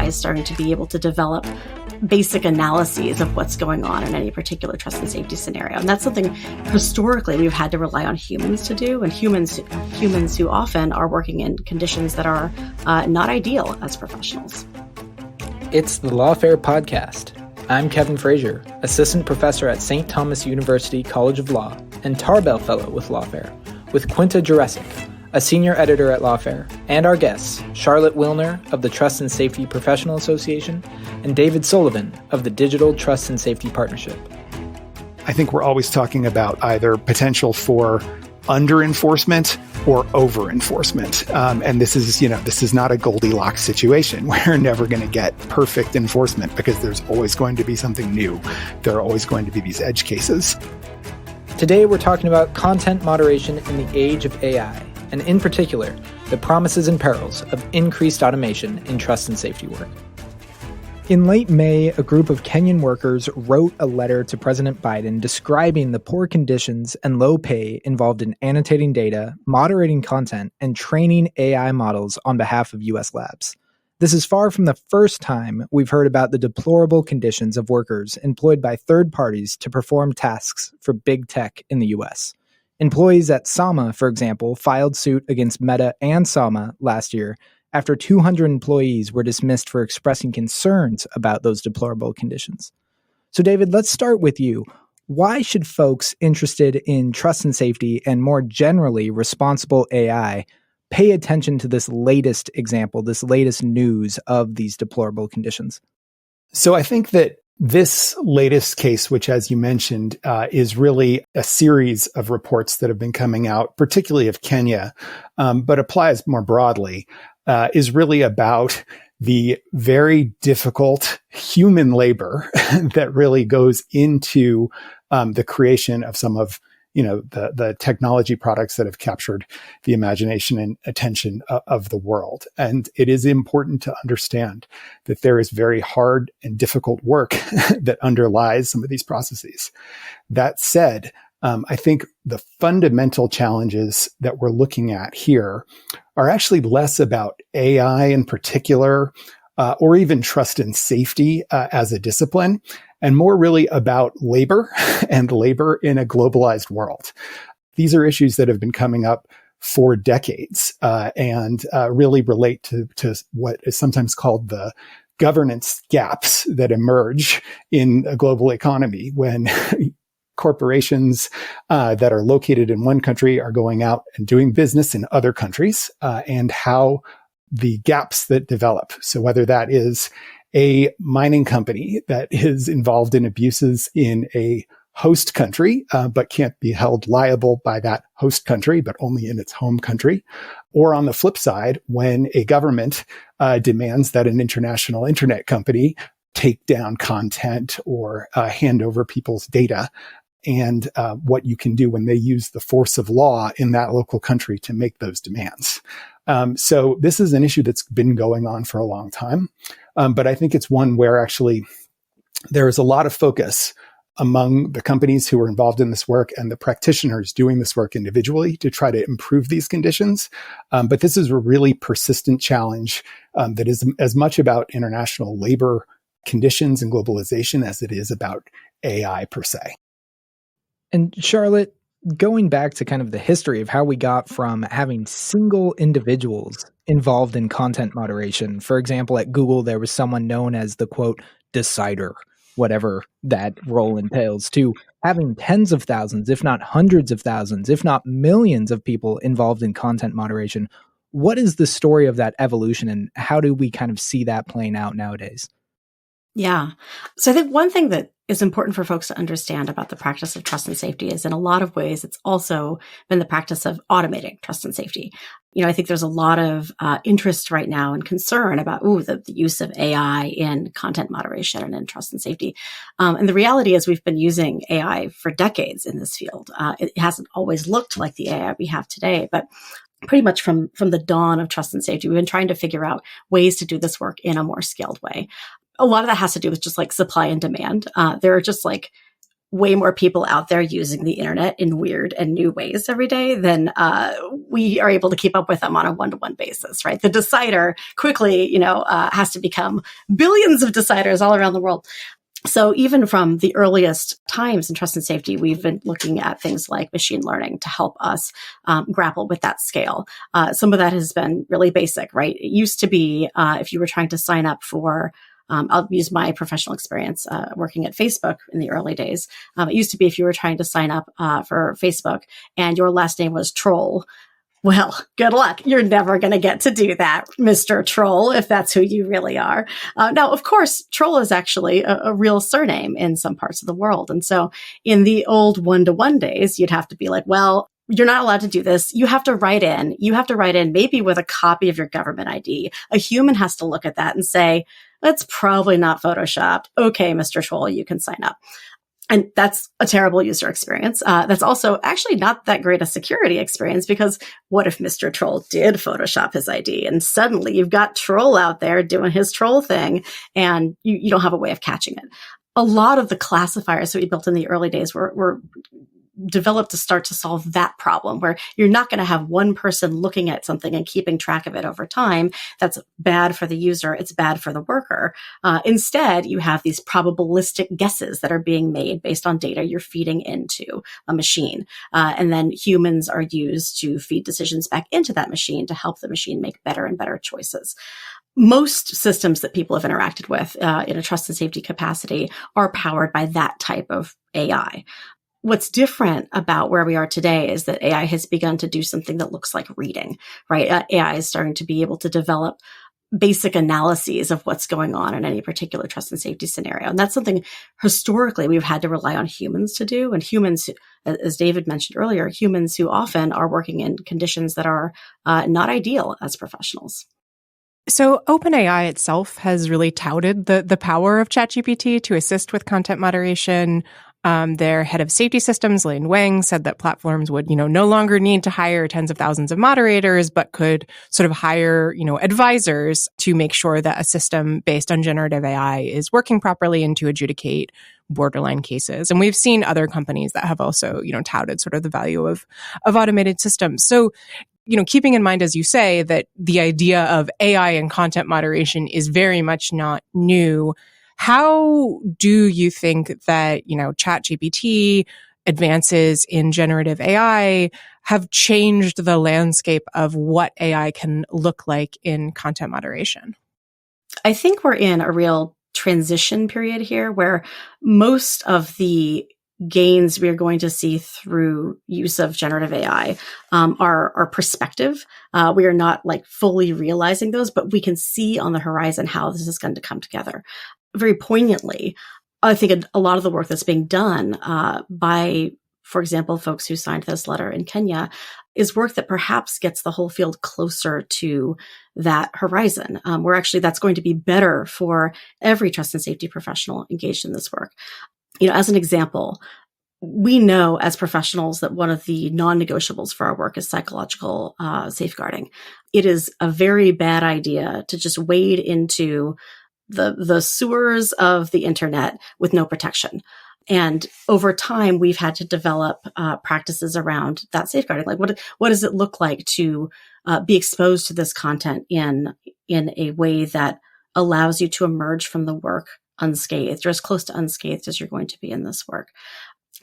is starting to be able to develop basic analyses of what's going on in any particular trust and safety scenario. And that's something historically we've had to rely on humans to do, and humans who often are working in conditions that are not ideal as professionals. It's the Lawfare podcast. I'm Kevin Frazier, assistant professor at St. Thomas University College of Law and Tarbell Fellow with Lawfare, with Quinta Jurecic, a senior editor at Lawfare, and our guests, Charlotte Willner of the Trust and Safety Professional Association and David Sullivan of the Digital Trust and Safety Partnership. I think we're always talking about either potential for under-enforcement or over-enforcement. And this is not a Goldilocks situation. We're never going to get perfect enforcement because there's always going to be something new. There are always going to be these edge cases. Today, we're talking about content moderation in the age of AI, and in particular, the promises and perils of increased automation in trust and safety work. In late May, a group of Kenyan workers wrote a letter to President Biden describing the poor conditions and low pay involved in annotating data, moderating content, and training AI models on behalf of U.S. labs. This is far from the first time we've heard about the deplorable conditions of workers employed by third parties to perform tasks for big tech in the U.S. Employees at Sama, for example, filed suit against Meta and Sama last year after 200 employees were dismissed for expressing concerns about those deplorable conditions. So, David, let's start with you. Why should folks interested in trust and safety and more generally responsible AI pay attention to this latest example, this latest news of these deplorable conditions? So I think that this latest case, which, as you mentioned, is really a series of reports that have been coming out, particularly of Kenya, but applies more broadly, is really about the very difficult human labor that really goes into the creation of some of the technology products that have captured the imagination and attention of the world. And it is important to understand that there is very hard and difficult work that underlies some of these processes. That said, I think the fundamental challenges that we're looking at here are actually less about AI in particular, or even trust and safety as a discipline, and more really about labor and labor in a globalized world. These are issues that have been coming up for decades and really relate to what is sometimes called the governance gaps that emerge in a global economy when corporations that are located in one country are going out and doing business in other countries, and how the gaps that develop. So whether that is a mining company that is involved in abuses in a host country, but can't be held liable by that host country, but only in its home country. Or on the flip side, when a government demands that an international internet company take down content or hand over people's data, and what you can do when they use the force of law in that local country to make those demands. So this is an issue that's been going on for a long time. But I think it's one where actually there is a lot of focus among the companies who are involved in this work and the practitioners doing this work individually to try to improve these conditions. But this is a really persistent challenge that is as much about international labor conditions and globalization as it is about AI per se. And Charlotte, going back to kind of the history of how we got from having single individuals involved in content moderation. For example, at Google, there was someone known as the, quote, decider, whatever that role entails, to having tens of thousands, if not hundreds of thousands, if not millions of people involved in content moderation. What is the story of that evolution, and how do we kind of see that playing out nowadays? Yeah. So I think one thing that is important for folks to understand about the practice of trust and safety is in a lot of ways, it's also been the practice of automating trust and safety. I think there's a lot of interest right now and concern about the use of AI in content moderation and in trust and safety. And the reality is we've been using AI for decades in this field. It hasn't always looked like the AI we have today, but pretty much from the dawn of trust and safety, we've been trying to figure out ways to do this work in a more scaled way. A lot of that has to do with just like supply and demand. There are just like way more people out there using the internet in weird and new ways every day than we are able to keep up with them on a one-to-one basis, right? The decider quickly, has to become billions of deciders all around the world. So even from the earliest times in trust and safety, we've been looking at things like machine learning to help us grapple with that scale. Some of that has been really basic, right? It used to be if you were trying to sign up for I'll use my professional experience working at Facebook in the early days. It used to be if you were trying to sign up for Facebook and your last name was Troll. Well, good luck. You're never going to get to do that, Mr. Troll, if that's who you really are. Now, of course, Troll is actually a real surname in some parts of the world. And so in the old one-to-one days, you'd have to be like, well, you're not allowed to do this. You have to write in. You have to write in maybe with a copy of your government ID. A human has to look at that and say, that's probably not Photoshopped. Okay, Mr. Troll, you can sign up. And that's a terrible user experience. That's also actually not that great a security experience, because what if Mr. Troll did Photoshop his ID and suddenly you've got Troll out there doing his troll thing and you don't have a way of catching it. A lot of the classifiers that we built in the early days were developed to start to solve that problem, where you're not going to have one person looking at something and keeping track of it over time. That's bad for the user. It's bad for the worker. Instead, you have these probabilistic guesses that are being made based on data you're feeding into a machine. And then humans are used to feed decisions back into that machine to help the machine make better and better choices. Most systems that people have interacted with in a trust and safety capacity are powered by that type of AI. What's different about where we are today is that AI has begun to do something that looks like reading, right? AI is starting to be able to develop basic analyses of what's going on in any particular trust and safety scenario. And that's something historically we've had to rely on humans to do. And humans, as David mentioned earlier, humans who often are working in conditions that are not ideal as professionals. So OpenAI itself has really touted the power of ChatGPT to assist with content moderation. Their head of safety systems, Lin Wang, said that platforms would, no longer need to hire tens of thousands of moderators, but could sort of hire, advisors to make sure that a system based on generative AI is working properly and to adjudicate borderline cases. And we've seen other companies that have also, touted sort of the value of automated systems. So, keeping in mind, as you say, that the idea of AI and content moderation is very much not new. How do you think that, ChatGPT, advances in generative AI have changed the landscape of what AI can look like in content moderation? I think we're in a real transition period here where most of the gains we are going to see through use of generative AI are prospective. We are not fully realizing those, but we can see on the horizon how this is going to come together. Very poignantly, I think a lot of the work that's being done by, for example, folks who signed this letter in Kenya is work that perhaps gets the whole field closer to that horizon, where actually that's going to be better for every trust and safety professional engaged in this work. As an example, we know as professionals that one of the non-negotiables for our work is psychological safeguarding. It is a very bad idea to just wade into the sewers of the internet with no protection. And over time, we've had to develop practices around that safeguarding. What does it look like to be exposed to this content in a way that allows you to emerge from the work unscathed, or as close to unscathed as you're going to be in this work?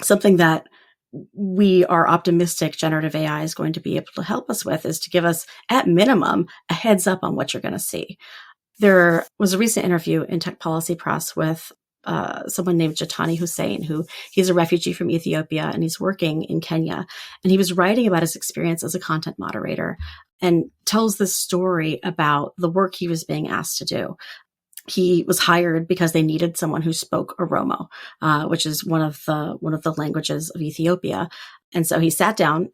Something that we are optimistic generative AI is going to be able to help us with is to give us, at minimum, a heads up on what you're going to see. There was a recent interview in Tech Policy Press with someone named Jatani Hussein, he's a refugee from Ethiopia and he's working in Kenya. And he was writing about his experience as a content moderator and tells this story about the work he was being asked to do. He was hired because they needed someone who spoke Oromo, which is one of the languages of Ethiopia. And so he sat down,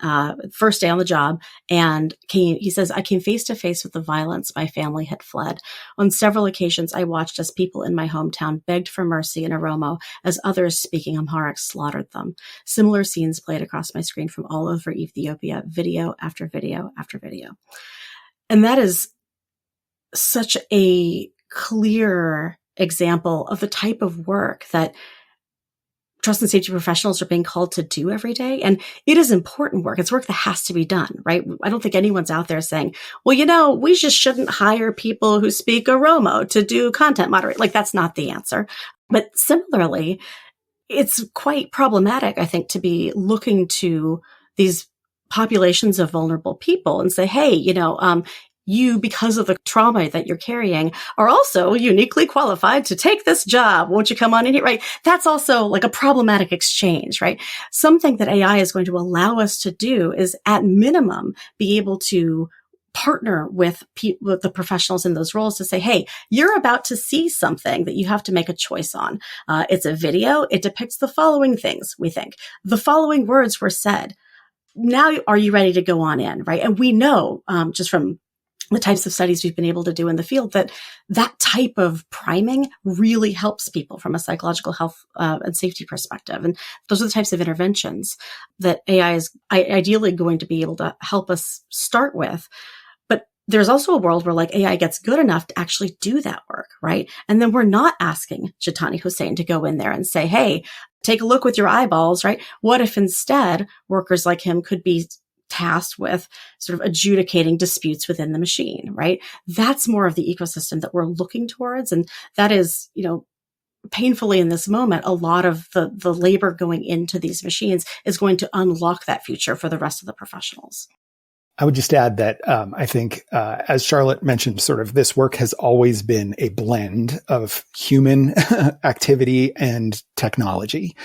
first day on the job, and he says, I came face to face with the violence my family had fled. On several occasions, I watched as people in my hometown begged for mercy in Oromo as others speaking Amharic slaughtered them. Similar scenes played across my screen from all over Ethiopia, video after video after video. And that is such a clear example of the type of work that trust and safety professionals are being called to do every day. And it is important work. It's work that has to be done, right? I don't think anyone's out there saying, well, we just shouldn't hire people who speak Oromo to do content moderate. Like, that's not the answer. But similarly, it's quite problematic, I think, to be looking to these populations of vulnerable people and say, hey, you, because of the trauma that you're carrying, are also uniquely qualified to take this job. Won't you come on in here? Right. That's also like a problematic exchange, right? Something that AI is going to allow us to do is at minimum be able to partner with with the professionals in those roles to say, hey, you're about to see something that you have to make a choice on. It's a video. It depicts the following things, we think. The following words were said. Now, are you ready to go on in, right? And we know just from the types of studies we've been able to do in the field that type of priming really helps people from a psychological health and safety perspective. And those are the types of interventions that AI is ideally going to be able to help us start with. But there's also a world where like AI gets good enough to actually do that work, right? And then we're not asking Jitani Hussein to go in there and say, hey, take a look with your eyeballs, right? What if instead workers like him could be tasked with sort of adjudicating disputes within the machine, right? That's more of the ecosystem that we're looking towards. And that is, painfully in this moment, a lot of the labor going into these machines is going to unlock that future for the rest of the professionals. I would just add that I think, as Charlotte mentioned, sort of this work has always been a blend of human activity and technology.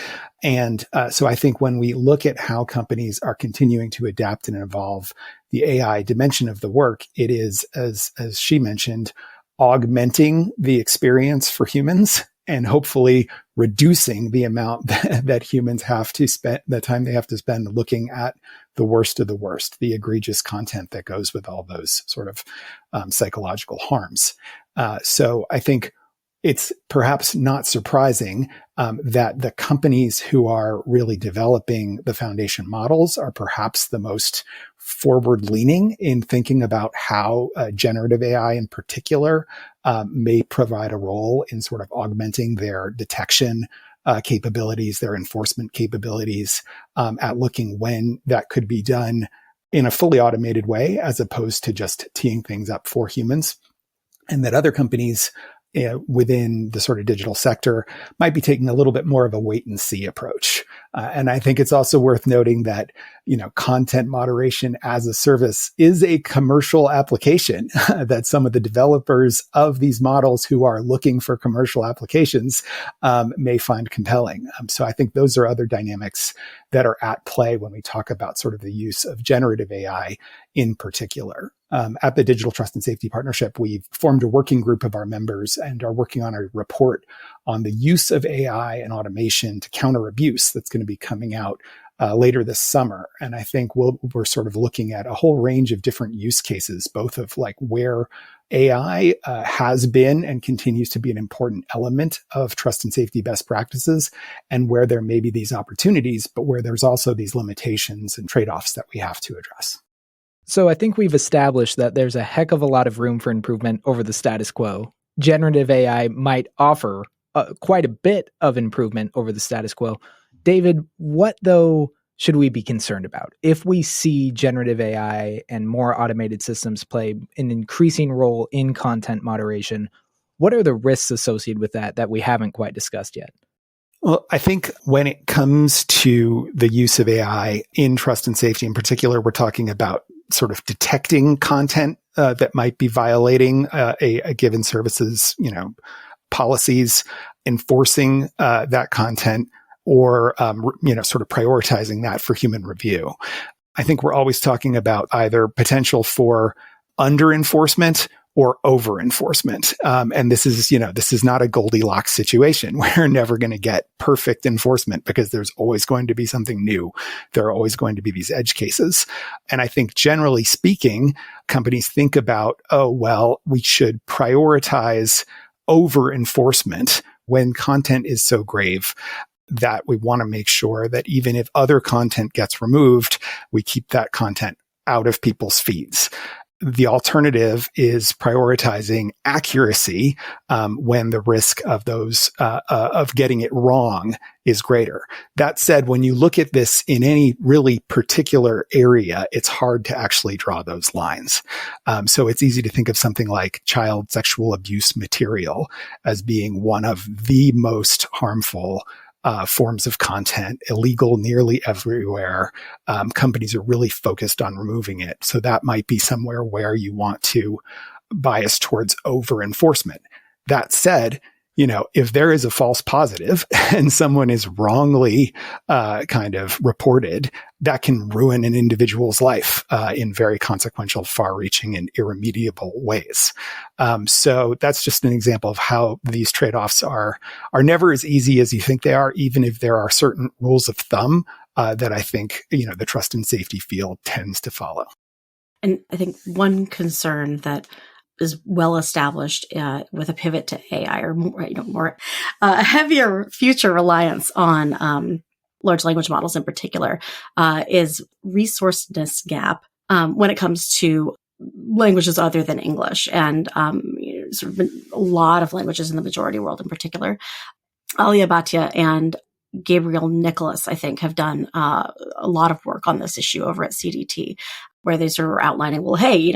And so I think when we look at how companies are continuing to adapt and evolve the AI dimension of the work, it is, as she mentioned, augmenting the experience for humans and hopefully reducing the amount that humans have to spend, the time they have to spend looking at the worst of the worst, the egregious content that goes with all those sort of psychological harms. So I think it's perhaps not surprising that the companies who are really developing the foundation models are perhaps the most forward-leaning in thinking about how generative AI in particular may provide a role in sort of augmenting their detection capabilities, their enforcement capabilities, at looking when that could be done in a fully automated way, as opposed to just teeing things up for humans. And that other companies within the sort of digital sector might be taking a little bit more of a wait and see approach. And I think it's also worth noting that, content moderation as a service is a commercial application that some of the developers of these models who are looking for commercial applications may find compelling. So I think those are other dynamics that are at play when we talk about sort of the use of generative AI in particular. At the Digital Trust and Safety Partnership, we've formed a working group of our members and are working on a report on the use of AI and automation to counter abuse that's going to be coming out later this summer. And I think we're sort of looking at a whole range of different use cases, both of like where AI has been and continues to be an important element of trust and safety best practices, and where there may be these opportunities, but where there's also these limitations and trade-offs that we have to address. So I think we've established that there's a heck of a lot of room for improvement over the status quo. Generative AI might offer quite a bit of improvement over the status quo. David, what though should we be concerned about? If we see generative AI and more automated systems play an increasing role in content moderation, what are the risks associated with that we haven't quite discussed yet? Well, I think when it comes to the use of AI in trust and safety in particular, we're talking about sort of detecting content that might be violating a given service's, policies, enforcing that content, or sort of prioritizing that for human review. I think we're always talking about either potential for under enforcement or over enforcement. And this is not a Goldilocks situation. We're never going to get perfect enforcement because there's always going to be something new. There are always going to be these edge cases. And I think generally speaking, companies think about, we should prioritize over enforcement when content is so grave that we want to make sure that even if other content gets removed, we keep that content out of people's feeds. the alternative is prioritizing accuracy when the risk of of getting it wrong is greater. That said, when you look at this in any really particular area, it's hard to actually draw those lines. So it's easy to think of something like child sexual abuse material as being one of the most harmful forms of content, illegal nearly everywhere. Companies are really focused on removing it. So that might be somewhere where you want to bias towards over enforcement. That said, if there is a false positive and someone is wrongly kind of reported, that can ruin an individual's life in very consequential, far-reaching, and irremediable ways. So that's just an example of how these trade-offs are never as easy as you think they are, even if there are certain rules of thumb that I think the trust and safety field tends to follow. And I think one concern that is well established with a pivot to AI or more heavier future reliance on large language models in particular is resourceness gap when it comes to languages other than English, and sort of been a lot of languages in the majority world in particular. Alia Bhatia and Gabriel Nicholas, I think, have done a lot of work on this issue over at CDT, where they sort of were outlining, well, hey,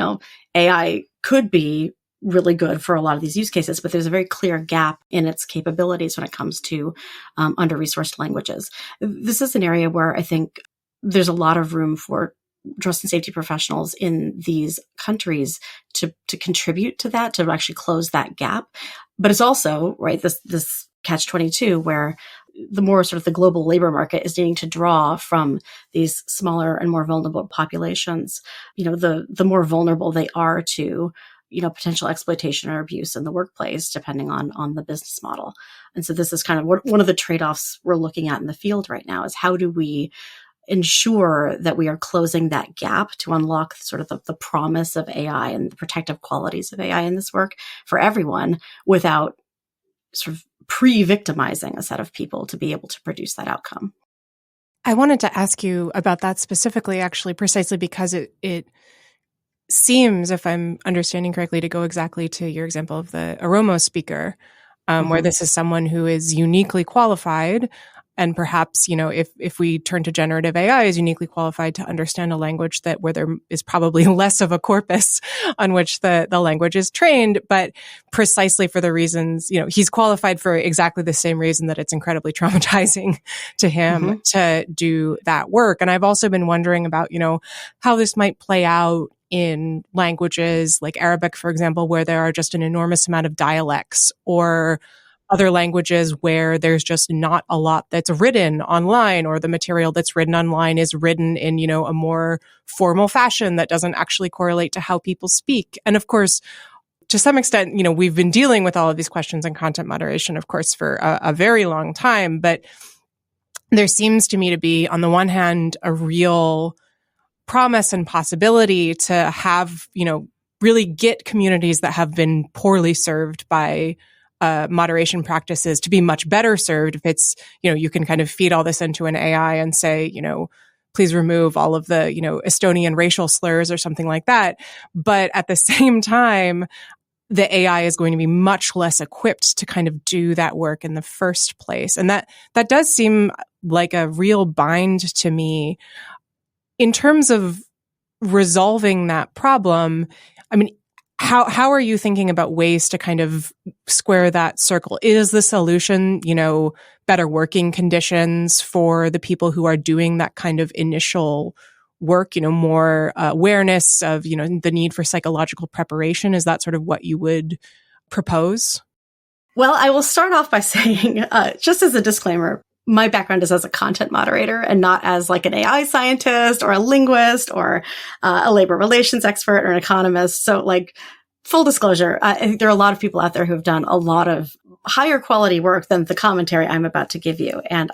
AI could be really good for a lot of these use cases, but there's a very clear gap in its capabilities when it comes to under-resourced languages. This is an area where I think there's a lot of room for trust and safety professionals in these countries to contribute to that, to actually close that gap. But it's also, right, this catch-22 where the more sort of the global labor market is needing to draw from these smaller and more vulnerable populations, the more vulnerable they are to, potential exploitation or abuse in the workplace, depending on the business model. And so this is kind of one of the trade-offs we're looking at in the field right now, is how do we ensure that we are closing that gap to unlock sort of the promise of AI and the protective qualities of AI in this work for everyone, without sort of pre-victimizing a set of people to be able to produce that outcome. I wanted to ask you about that specifically, actually, precisely because it seems, if I'm understanding correctly, to go exactly to your example of the Oromo speaker, where this is someone who is uniquely qualified. And perhaps, if we turn to generative AI, is uniquely qualified to understand a language where there is probably less of a corpus on which the language is trained, but precisely for the reasons, he's qualified for exactly the same reason that it's incredibly traumatizing to him to do that work. And I've also been wondering about, how this might play out in languages like Arabic, for example, where there are just an enormous amount of dialects, or other languages where there's just not a lot that's written online, or the material that's written online is written in, a more formal fashion that doesn't actually correlate to how people speak. And of course, to some extent, we've been dealing with all of these questions in content moderation, of course, for a very long time. But there seems to me to be, on the one hand, a real promise and possibility to have, really get communities that have been poorly served by moderation practices to be much better served if it's, you can kind of feed all this into an AI and say, please remove all of the, Estonian racial slurs or something like that. But at the same time, the AI is going to be much less equipped to kind of do that work in the first place. And that does seem like a real bind to me. In terms of resolving that problem, I mean, how are you thinking about ways to kind of square that circle? Is the solution, better working conditions for the people who are doing that kind of initial work, more awareness of, the need for psychological preparation? Is that sort of what you would propose? Well, I will start off by saying, just as a disclaimer, my background is as a content moderator and not as like an AI scientist or a linguist or a labor relations expert or an economist. So full disclosure, I think there are a lot of people out there who have done a lot of higher quality work than the commentary I'm about to give you. And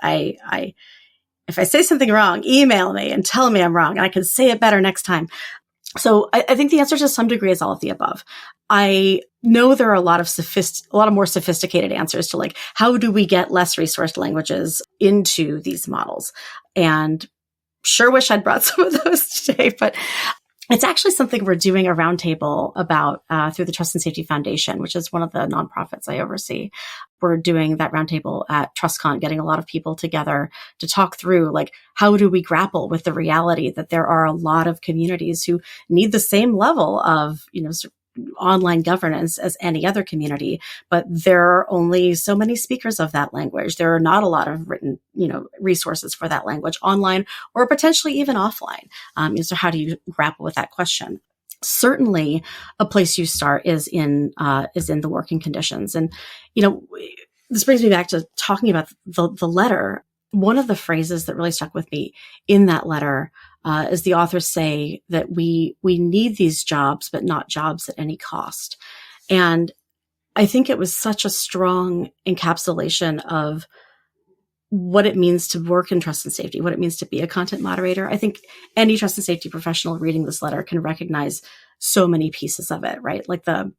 if I say something wrong, email me and tell me I'm wrong, and I can say it better next time. So I think the answer to some degree is all of the above. I know there are a lot of more sophisticated answers to how do we get less resourced languages into these models? And sure wish I'd brought some of those today, but It's actually something we're doing a roundtable about through the Trust and Safety Foundation, which is one of the nonprofits I oversee. We're doing that roundtable at TrustCon, getting a lot of people together to talk through, like, how do we grapple with the reality that there are a lot of communities who need the same level of, online governance as any other community, but there are only so many speakers of that language. There are not a lot of written, resources for that language online or potentially even offline. So how do you grapple with that question? Certainly a place you start is in the working conditions. And, this brings me back to talking about the letter. One of the phrases that really stuck with me in that letter is the authors say that we need these jobs, but not jobs at any cost. And I think it was such a strong encapsulation of what it means to work in trust and safety, what it means to be a content moderator. I think any trust and safety professional reading this letter can recognize so many pieces of it, right? Like the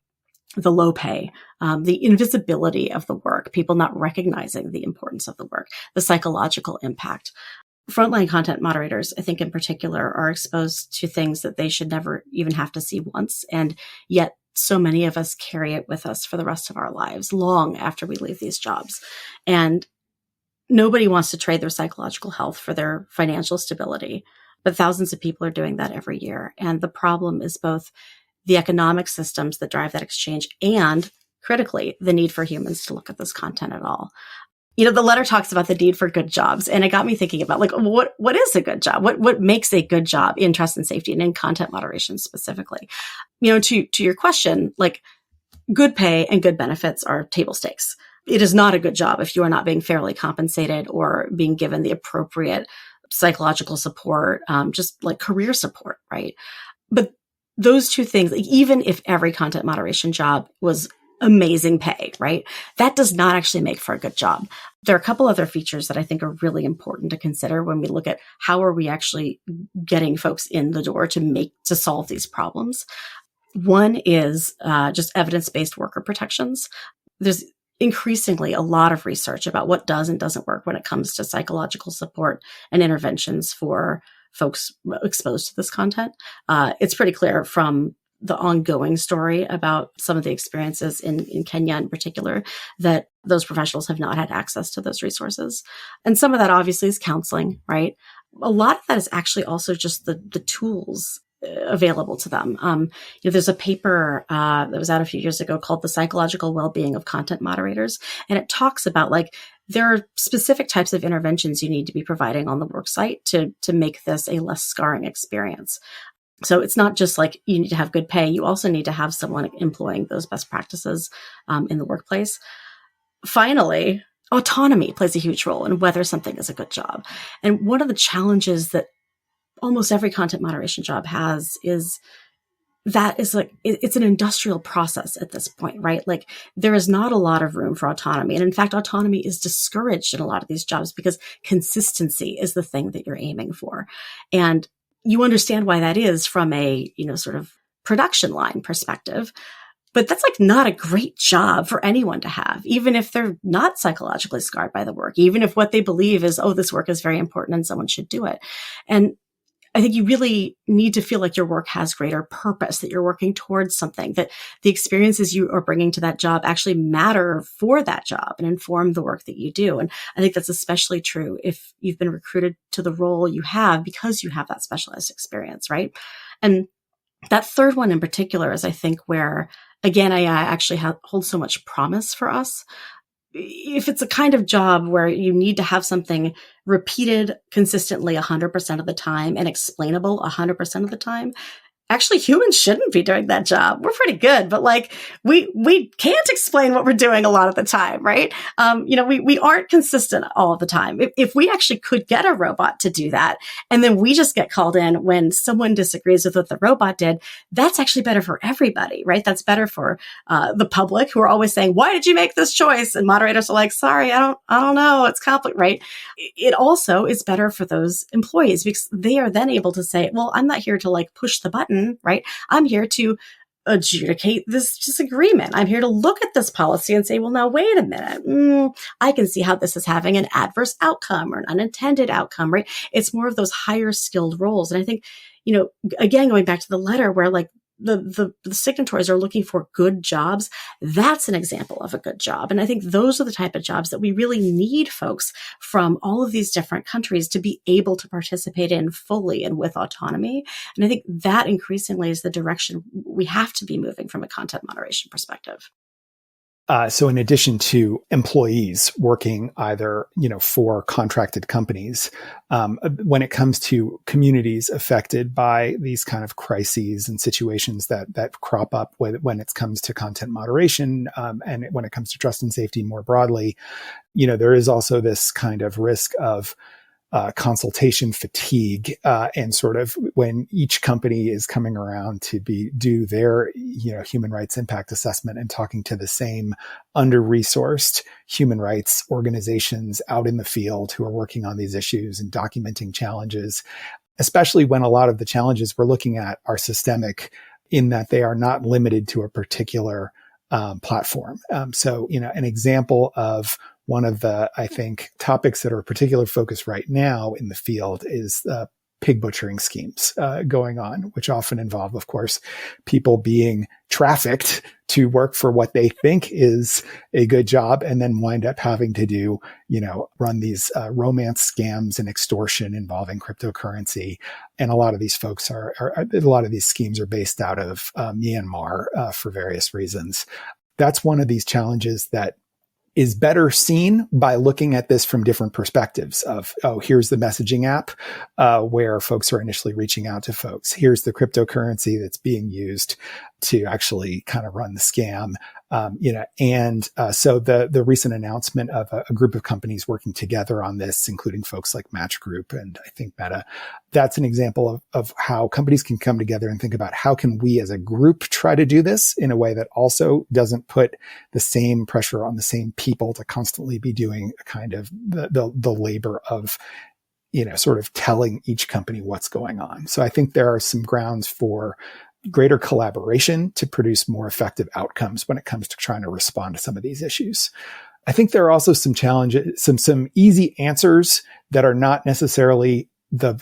low pay, the invisibility of the work, people not recognizing the importance of the work, the psychological impact. Frontline content moderators, I think in particular, are exposed to things that they should never even have to see once. And yet so many of us carry it with us for the rest of our lives, long after we leave these jobs. And nobody wants to trade their psychological health for their financial stability, but thousands of people are doing that every year. And the problem is both the economic systems that drive that exchange and, critically, the need for humans to look at this content at all. The letter talks about the need for good jobs, and it got me thinking about, like, what is a good job? What makes a good job in trust and safety and in content moderation specifically? To your question, like, good pay and good benefits are table stakes. It is not a good job if you are not being fairly compensated or being given the appropriate psychological support, just like career support, right? But those two things, like, even if every content moderation job was amazing pay, right? That does not actually make for a good job. There are a couple other features that I think are really important to consider when we look at how are we actually getting folks in the door to solve these problems. One is just evidence-based worker protections. There's increasingly a lot of research about what does and doesn't work when it comes to psychological support and interventions for folks exposed to this content. It's pretty clear from the ongoing story about some of the experiences in Kenya in particular, that those professionals have not had access to those resources. And some of that obviously is counseling, right? A lot of that is actually also just the tools available to them. There's a paper that was out a few years ago called The Psychological Well-Being of Content Moderators. And it talks about, like, there are specific types of interventions you need to be providing on the work site to make this a less scarring experience. So it's not just like you need to have good pay. You also need to have someone employing those best practices in the workplace. Finally, autonomy plays a huge role in whether something is a good job. And one of the challenges that almost every content moderation job has is that is, like, it's an industrial process at this point, right? Like, there is not a lot of room for autonomy. And in fact, autonomy is discouraged in a lot of these jobs because consistency is the thing that you're aiming for. And you understand why that is from a, sort of production line perspective, but that's, like, not a great job for anyone to have, even if they're not psychologically scarred by the work, even if what they believe is, oh, this work is very important and someone should do it. And I think you really need to feel like your work has greater purpose, that you're working towards something, that the experiences you are bringing to that job actually matter for that job and inform the work that you do. And I think that's especially true if you've been recruited to the role you have because you have that specialized experience, right? And that third one in particular is, I think, where, again, AI actually holds so much promise for us. If it's a kind of job where you need to have something repeated consistently 100% of the time and explainable 100% of the time, actually humans shouldn't be doing that job. We're pretty good, but, like, we can't explain what we're doing a lot of the time, right? We aren't consistent all of the time. If we actually could get a robot to do that, and then we just get called in when someone disagrees with what the robot did, that's actually better for everybody, right? That's better for the public, who are always saying, why did you make this choice? And moderators are like, sorry, I don't know. It's complicated, right? It also is better for those employees because they are then able to say, well, I'm not here to, like, push the button, right? I'm here to adjudicate this disagreement. I'm here to look at this policy and say, well, now, wait a minute. I can see how this is having an adverse outcome or an unintended outcome, right? It's more of those higher skilled roles. And I think, again, going back to the letter where like the signatories are looking for good jobs, that's an example of a good job. And I think those are the type of jobs that we really need folks from all of these different countries to be able to participate in fully and with autonomy. And I think that increasingly is the direction we have to be moving from a content moderation perspective. So in addition to employees working either, for contracted companies, when it comes to communities affected by these kind of crises and situations that crop up when it comes to content moderation, and when it comes to trust and safety more broadly, there is also this kind of risk of consultation fatigue, and sort of when each company is coming around to do their, human rights impact assessment and talking to the same under-resourced human rights organizations out in the field who are working on these issues and documenting challenges, especially when a lot of the challenges we're looking at are systemic in that they are not limited to a particular platform. So, an example of one of the, I think, topics that are a particular focus right now in the field is pig butchering schemes going on, which often involve, of course, people being trafficked to work for what they think is a good job and then wind up having to do, run these romance scams and extortion involving cryptocurrency. And a lot of these folks a lot of these schemes are based out of Myanmar for various reasons. That's one of these challenges that is better seen by looking at this from different perspectives of, here's the messaging app where folks are initially reaching out to folks. Here's the cryptocurrency that's being used to actually kind of run the scam. So the recent announcement of a group of companies working together on this, including folks like Match Group and I think Meta, that's an example of how companies can come together and think about how can we as a group try to do this in a way that also doesn't put the same pressure on the same people to constantly be doing a kind of the labor of, sort of telling each company what's going on. So I think there are some grounds for greater collaboration to produce more effective outcomes when it comes to trying to respond to some of these issues. I think there are also some challenges, some easy answers that are not necessarily the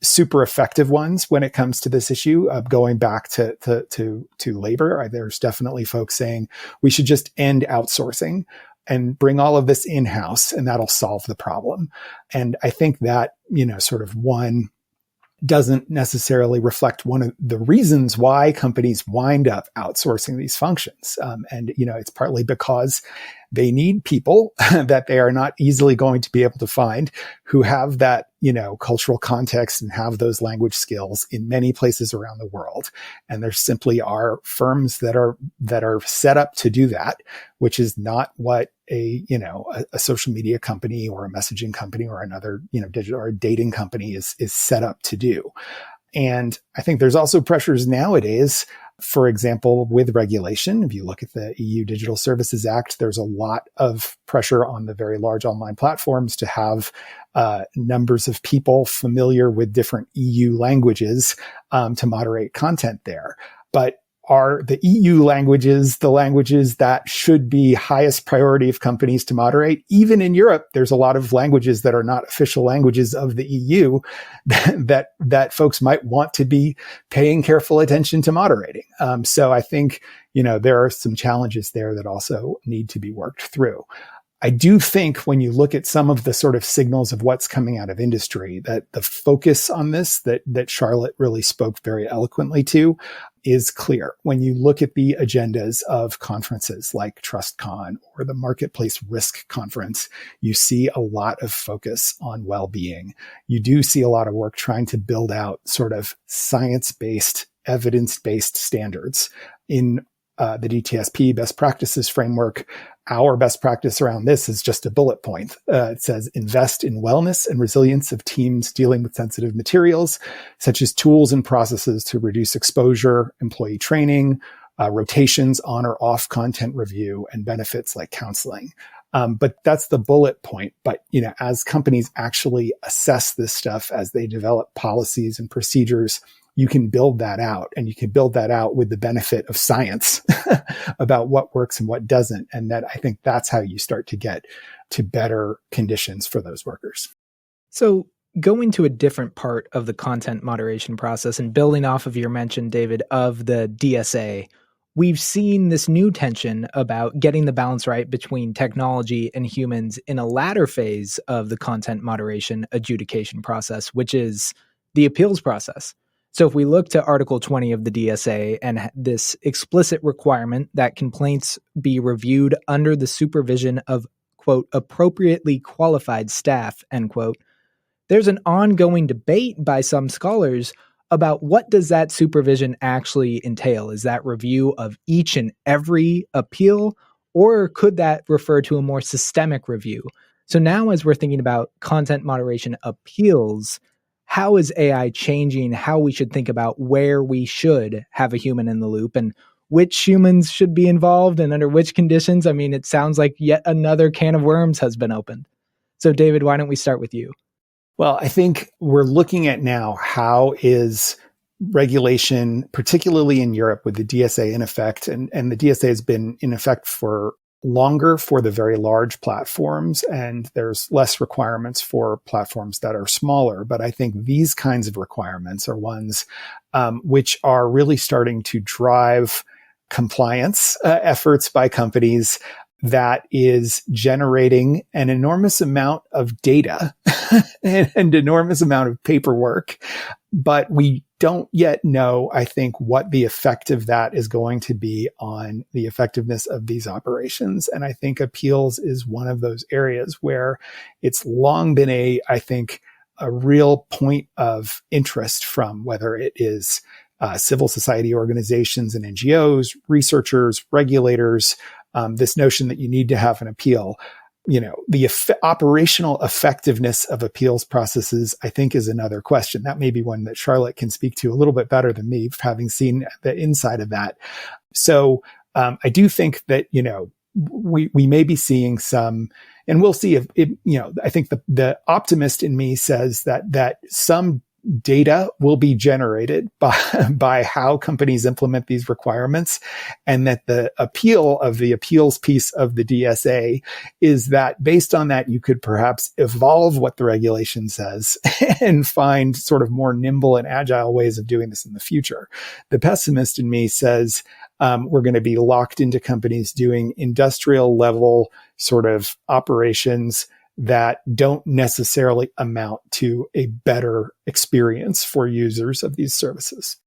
super effective ones when it comes to this issue of going back to labor. There's definitely folks saying we should just end outsourcing and bring all of this in-house and that'll solve the problem. And I think that, sort of one doesn't necessarily reflect one of the reasons why companies wind up outsourcing these functions. It's partly because they need people that they are not easily going to be able to find who have that, cultural context and have those language skills in many places around the world. And there simply are firms that are set up to do that, which is not what a social media company or a messaging company or another, digital or dating company is set up to do. And I think there's also pressures nowadays, for example, with regulation. If you look at the EU Digital Services Act, there's a lot of pressure on the very large online platforms to have numbers of people familiar with different EU languages to moderate content there. But are the EU languages the languages that should be highest priority of companies to moderate? Even in Europe, there's a lot of languages that are not official languages of the EU that folks might want to be paying careful attention to moderating. So I think, there are some challenges there that also need to be worked through. I do think when you look at some of the sort of signals of what's coming out of industry, that the focus on this that Charlotte really spoke very eloquently to is clear. When you look at the agendas of conferences like TrustCon or the Marketplace Risk Conference, you see a lot of focus on well-being. You do see a lot of work trying to build out sort of science-based, evidence-based standards in the DTSP best practices framework. Our best practice around this is just a bullet point. It says invest in wellness and resilience of teams dealing with sensitive materials, such as tools and processes to reduce exposure, employee training, rotations, on or off content review, and benefits like counseling. But that's the bullet point. But, as companies actually assess this stuff, as they develop policies and procedures, you can build that out, and you can build that out with the benefit of science about what works and what doesn't. And that, I think that's how you start to get to better conditions for those workers. So going to a different part of the content moderation process and building off of your mention, David, of the DSA, we've seen this new tension about getting the balance right between technology and humans in a latter phase of the content moderation adjudication process, which is the appeals process. So if we look to Article 20 of the DSA and this explicit requirement that complaints be reviewed under the supervision of, quote, appropriately qualified staff, end quote, there's an ongoing debate by some scholars about what does that supervision actually entail. Is that review of each and every appeal, or could that refer to a more systemic review? So now as we're thinking about content moderation appeals, how is AI changing how we should think about where we should have a human in the loop and which humans should be involved and under which conditions? I mean, it sounds like yet another can of worms has been opened. So David, why don't we start with you? Well, I think we're looking at now how is regulation, particularly in Europe with the DSA in effect, and the DSA has been in effect for longer for the very large platforms, and there's less requirements for platforms that are smaller. But I think these kinds of requirements are ones which are really starting to drive compliance efforts by companies that is generating an enormous amount of data and an enormous amount of paperwork. But we don't yet know, I think, what the effect of that is going to be on the effectiveness of these operations. And I think appeals is one of those areas where it's long been a real point of interest from whether it is civil society organizations and NGOs, researchers, regulators, this notion that you need to have an appeal. You know, the operational effectiveness of appeals processes, I think, is another question. That may be one that Charlotte can speak to a little bit better than me, having seen the inside of that. So I do think that, you know, we may be seeing some, and we'll see if it, you know, I think the optimist in me says that some data will be generated by how companies implement these requirements, and that the appeal of the appeals piece of the DSA is that based on that, you could perhaps evolve what the regulation says and find sort of more nimble and agile ways of doing this in the future. The pessimist in me says we're going to be locked into companies doing industrial level sort of operations that don't necessarily amount to a better experience for users of these services.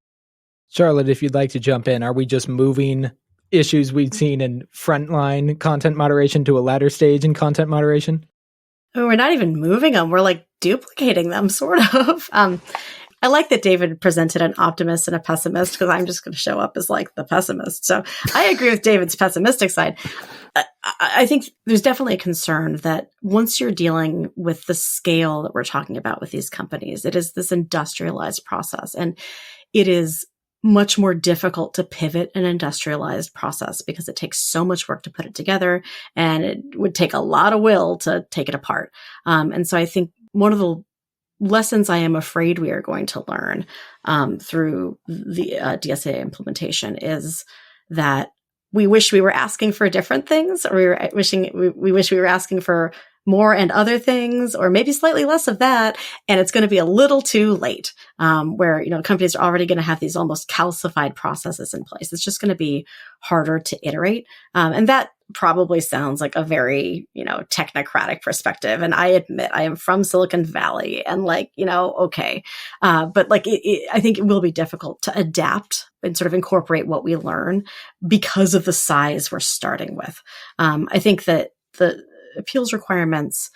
Charlotte, if you'd like to jump in, are we just moving issues we've seen in frontline content moderation to a latter stage in content moderation? We're not even moving them. We're like duplicating them, sort of. I like that David presented an optimist and a pessimist, because I'm just going to show up as like the pessimist. So I agree with David's pessimistic side. I think there's definitely a concern that once you're dealing with the scale that we're talking about with these companies, it is this industrialized process, and it is much more difficult to pivot an industrialized process because it takes so much work to put it together, and it would take a lot of will to take it apart. And so I think one of the lessons I am afraid we are going to learn through the DSA implementation is that we wish we were asking for different things, or we wish we were asking for more and other things, or maybe slightly less of that. And it's going to be a little too late, where, you know, companies are already going to have these almost calcified processes in place. It's just going to be harder to iterate. And that probably sounds like a very, you know, technocratic perspective. And I admit I am from Silicon Valley, and like, you know, okay. But like, I think it will be difficult to adapt and sort of incorporate what we learn because of the size we're starting with. I think that the appeals requirements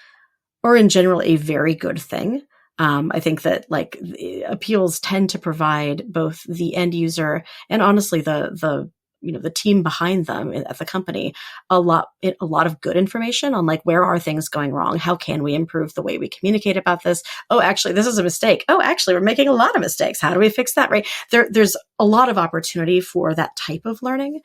are in general a very good thing. I think that like appeals tend to provide both the end user and honestly the you know, the team behind them at the company a lot of good information on like, where are things going wrong? How can we improve the way we communicate about this? Oh, actually, this is a mistake. Oh, actually, we're making a lot of mistakes. How do we fix that? Right. There's a lot of opportunity for that type of learning.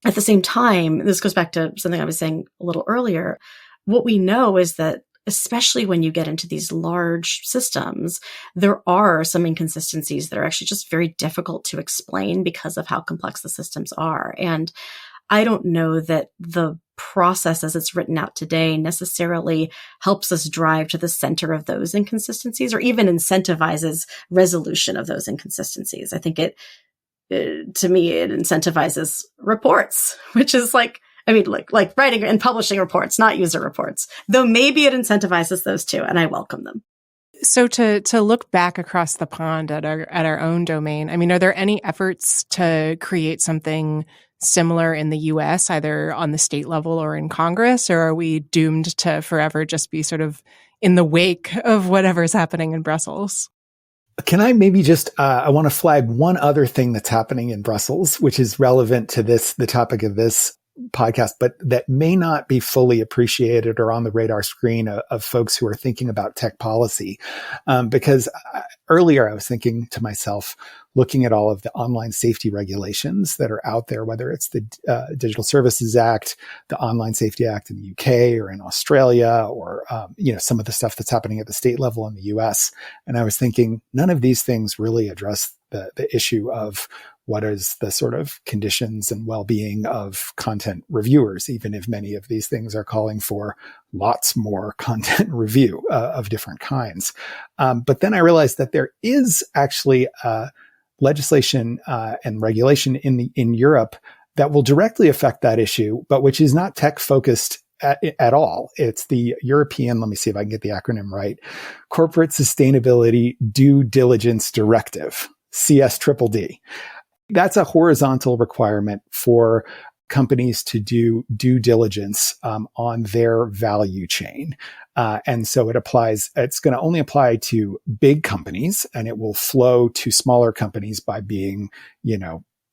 At the same time, this goes back to something I was saying a little earlier. What we know is that especially when you get into these large systems, there are some inconsistencies that are actually just very difficult to explain because of how complex the systems are. And I don't know that the process as it's written out today necessarily helps us drive to the center of those inconsistencies or even incentivizes resolution of those inconsistencies. I think to me, it incentivizes reports, which is like writing and publishing reports, not user reports, though maybe it incentivizes those too. And I welcome them. So to look back across the pond at our own domain, I mean, are there any efforts to create something similar in the US, either on the state level or in Congress, or are we doomed to forever just be sort of in the wake of whatever's happening in Brussels? Can I maybe just, I want to flag one other thing that's happening in Brussels, which is relevant to the topic of this podcast, but that may not be fully appreciated or on the radar screen of folks who are thinking about tech policy. Because earlier I was thinking to myself, looking at all of the online safety regulations that are out there, whether it's the Digital Services Act, the Online Safety Act in the UK or in Australia, or some of the stuff that's happening at the state level in the US. And I was thinking, none of these things really address the issue of what is the sort of conditions and well-being of content reviewers, even if many of these things are calling for lots more content review of different kinds. But then I realized that there is actually legislation and regulation in Europe that will directly affect that issue, but which is not tech focused at all. It's the European, let me see if I can get the acronym right, Corporate Sustainability Due Diligence Directive, CSDDD. That's a horizontal requirement for companies to do due diligence on their value chain. And so it's going to only apply to big companies, and it will flow to smaller companies by being,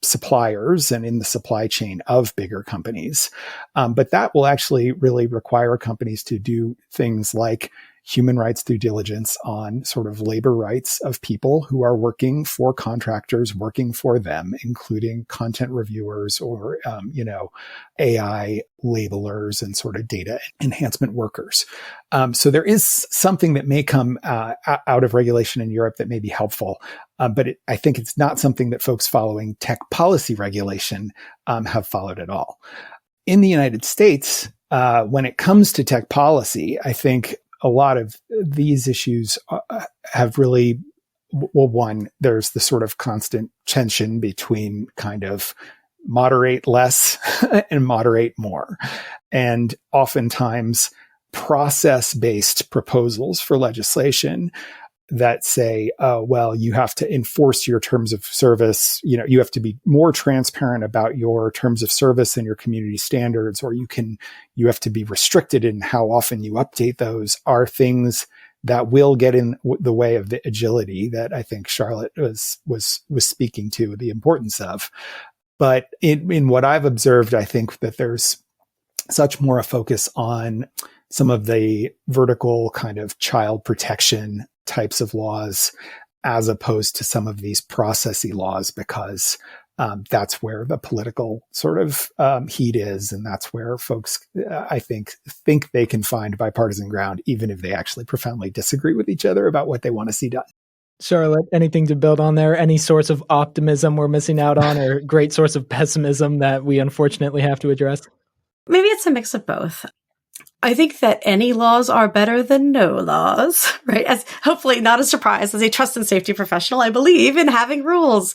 suppliers and in the supply chain of bigger companies. But that will actually really require companies to do things like human rights due diligence on sort of labor rights of people who are working for contractors working for them, including content reviewers or, AI labelers and sort of data enhancement workers. So there is something that may come out of regulation in Europe that may be helpful. But I think it's not something that folks following tech policy regulation have followed at all. In the United States, when it comes to tech policy, I think a lot of these issues have really, one, there's the sort of constant tension between kind of moderate less and moderate more. And oftentimes process-based proposals for legislation that say, you have to enforce your terms of service. You have to be more transparent about your terms of service and your community standards, or you have to be restricted in how often you update those, are things that will get in the way of the agility that I think Charlotte was speaking to the importance of. But in what I've observed, I think that there's such more a focus on some of the vertical kind of child protection types of laws as opposed to some of these processy laws, because that's where the political sort of heat is. And that's where folks, I think they can find bipartisan ground, even if they actually profoundly disagree with each other about what they want to see done. Charlotte, anything to build on there? Any source of optimism we're missing out on, or great source of pessimism that we unfortunately have to address? Maybe it's a mix of both. I think that any laws are better than no laws, right? As hopefully not a surprise, as a trust and safety professional, I believe in having rules.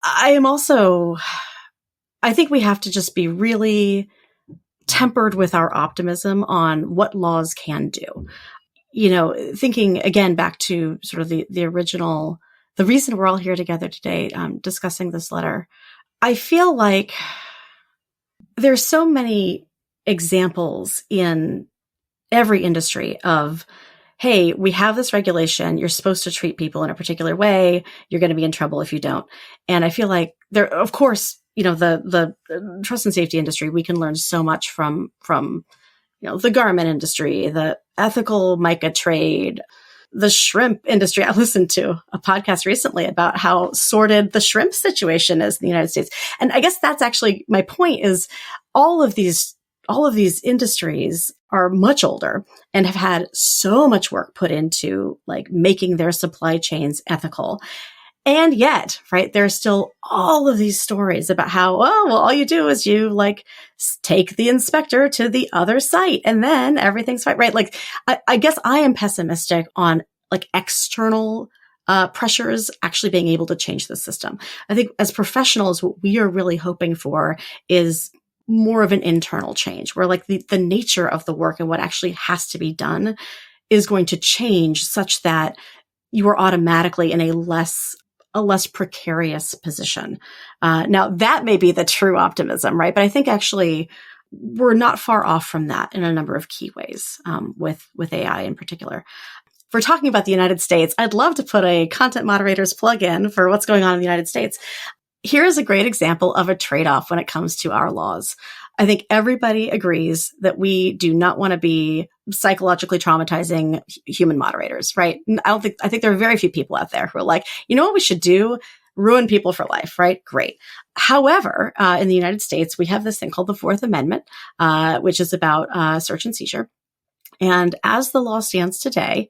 I think we have to just be really tempered with our optimism on what laws can do. Thinking again back to sort of the original, the reason we're all here together today, discussing this letter. I feel like there's so many examples in every industry of, hey, we have this regulation. You're supposed to treat people in a particular way. You're going to be in trouble if you don't. And I feel like there, of course, the trust and safety industry, we can learn so much from the garment industry, the ethical mica trade, the shrimp industry. I listened to a podcast recently about how sordid the shrimp situation is in the United States. And I guess that's actually my point, is all of these industries are much older and have had so much work put into like making their supply chains ethical. And yet, right, there's still all of these stories about how, oh, well, all you do is you like take the inspector to the other site and then everything's fine, right? Like, I guess I am pessimistic on like external pressures actually being able to change the system. I think as professionals, what we are really hoping for is more of an internal change where like the nature of the work and what actually has to be done is going to change such that you are automatically in a less precarious position. Now that may be the true optimism, right? But I think actually we're not far off from that in a number of key ways, with AI in particular. If we're talking about the United States, I'd love to put a content moderator's plug-in for what's going on in the United States. Here's a great example of a trade-off when it comes to our laws. I think everybody agrees that we do not want to be psychologically traumatizing human moderators, right? I think there are very few people out there who are like, you know what we should do? Ruin people for life, right? Great. However, in the United States, we have this thing called the Fourth Amendment, which is about search and seizure. And as the law stands today,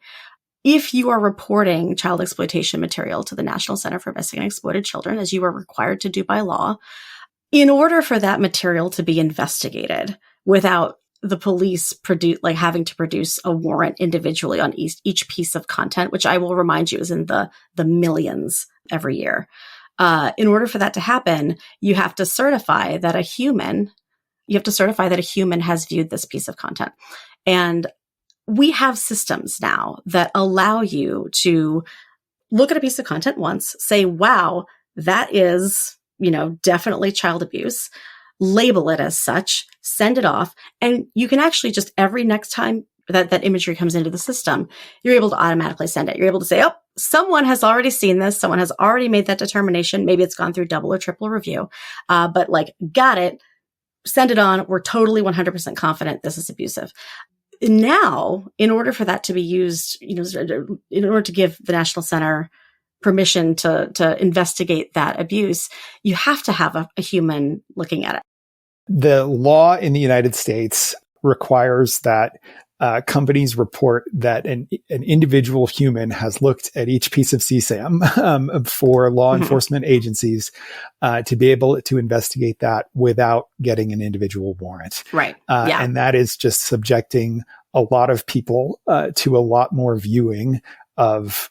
if you are reporting child exploitation material to the National Center for Missing and Exploited Children, as you are required to do by law, in order for that material to be investigated without the police having to produce a warrant individually on each piece of content, which I will remind you is in the millions every year. In order for that to happen, you have to certify that a human has viewed this piece of content. And we have systems now that allow you to look at a piece of content once, say, wow, that is, definitely child abuse, label it as such, send it off. And you can actually just every next time that imagery comes into the system, you're able to automatically send it. You're able to say, oh, someone has already seen this. Someone has already made that determination. Maybe it's gone through double or triple review. But got it. Send it on. We're totally 100% confident this is abusive. Now, in order for that to be used, in order to give the National Center permission to investigate that abuse, you have to have a human looking at it. The law in the United States requires that companies report that an individual human has looked at each piece of CSAM for law enforcement agencies to be able to investigate that without getting an individual warrant. Right. Yeah. And that is just subjecting a lot of people to a lot more viewing of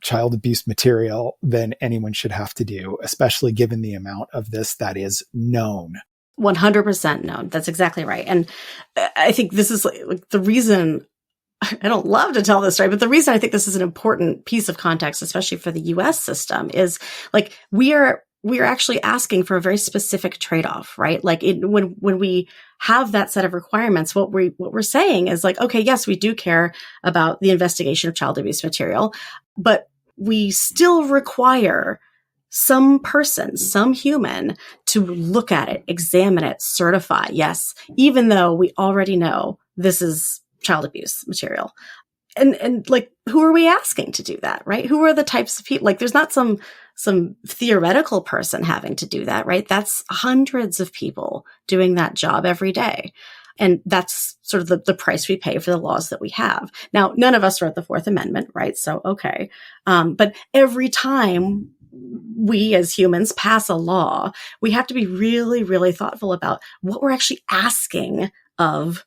child abuse material than anyone should have to do, especially given the amount of this that is known. 100% known. That's exactly right. And I think this is like the reason I don't love to tell this story, but the reason I think this is an important piece of context, especially for the US system, is like we are actually asking for a very specific trade-off, right? Like when we have that set of requirements, what we're saying is like, okay, yes, we do care about the investigation of child abuse material, but we still require some person, some human to look at it, examine it, certify, yes, even though we already know this is child abuse material. And like, who are we asking to do that, right? Who are the types of people? Like, there's not some theoretical person having to do that, right? That's hundreds of people doing that job every day. And that's sort of the price we pay for the laws that we have. Now, none of us wrote the Fourth Amendment, right? So, okay. But every time we as humans pass a law, we have to be really, really thoughtful about what we're actually asking of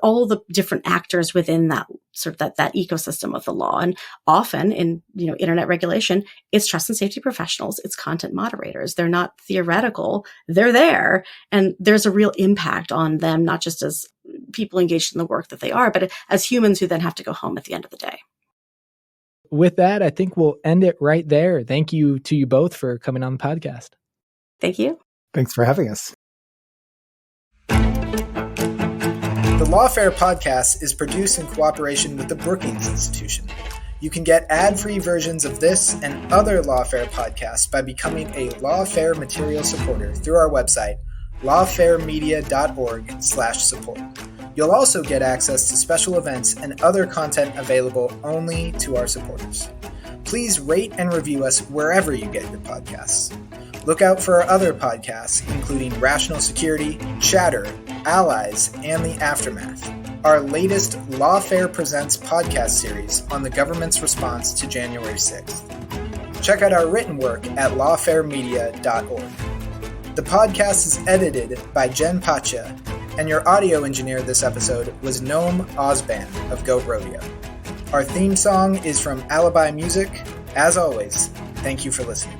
all the different actors within that sort of that ecosystem of the law. And often in, internet regulation, it's trust and safety professionals, it's content moderators. They're not theoretical. They're there. And there's a real impact on them, not just as people engaged in the work that they are, but as humans who then have to go home at the end of the day. With that, I think we'll end it right there. Thank you to you both for coming on the podcast. Thank you. Thanks for having us. The Lawfare podcast is produced in cooperation with the Brookings Institution. You can get ad-free versions of this and other Lawfare podcasts by becoming a Lawfare material supporter through our website, lawfaremedia.org/support. You'll also get access to special events and other content available only to our supporters. Please rate and review us wherever you get your podcasts. Look out for our other podcasts, including Rational Security, Chatter, Allies, and The Aftermath, our latest Lawfare Presents podcast series on the government's response to January 6th. Check out our written work at lawfaremedia.org. The podcast is edited by Jen Pacha, and your audio engineer this episode was Noam Osband of Goat Rodeo. Our theme song is from Alibi Music. As always, thank you for listening.